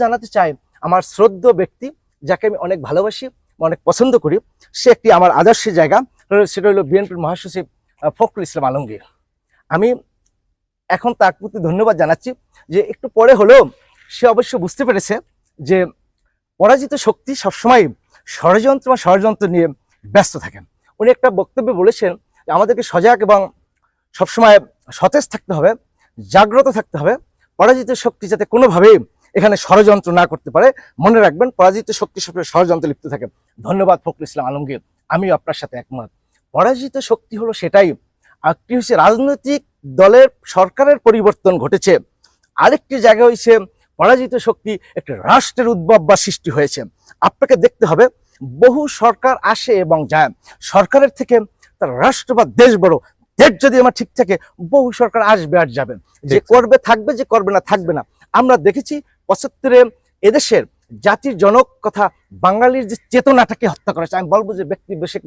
জানাতে চাই আমার শ্রদ্ধ ব্যক্তি, যাকে আমি অনেক ভালোবাসি, অনেক পছন্দ করি, সে একটি আমার আদর্শের জায়গা, সেটা হলো বিএনপির মহাসচিব ফখরুল ইসলাম আলমগীর। আমি এখন তার প্রতি ধন্যবাদ জানাচ্ছি যে একটু পরে হলেও সে অবশ্য বুঝতে পেরেছে যে পরাজিত শক্তি সবসময় ষড়যন্ত্র নিয়ে ব্যস্ত থাকেন। উনি একটা বক্তব্যে বলেছেন যে আমাদেরকে সজাগ এবং সবসময় সতেজ থাকতে হবে, জাগ্রত থাকতে হবে, পরাজিত শক্তি যাতে কোনোভাবেই এখানে ষড়যন্ত্র না করতে পারে। মনে রাখবেন, পরাজিত শক্তি সবসময় ষড়যন্ত্রে লিপ্ত থাকে। ধন্যবাদ ফখরুল ইসলাম আলমগীর, আমিও আপনার সাথে একমত। পরাজিত শক্তি হলো সেটাই, একটি হচ্ছে রাজনৈতিক দলের সরকারের পরিবর্তন ঘটেছে, আরেকটি জায়গা হয়েছে পরাজিত শক্তি একটি রাষ্ট্রের উদ্ভব বা সৃষ্টি হয়েছে। আপনাকে দেখতে হবে, বহু সরকার আসে এবং যায়, সরকারের থেকে তার রাষ্ট্র বা দেশ বড়। দেশ যদি আমার ঠিক থাকে, বহু সরকার আসবে আর যাবে, যে করবে থাকবে, যে করবে না থাকবে না। আমরা দেখেছি ৭৫-এ এদেশের জাতির জনক কথা বাঙালির যে চেতনাটাকে হত্যা করেছে। আমি বলবো যে ব্যক্তি বিশেষ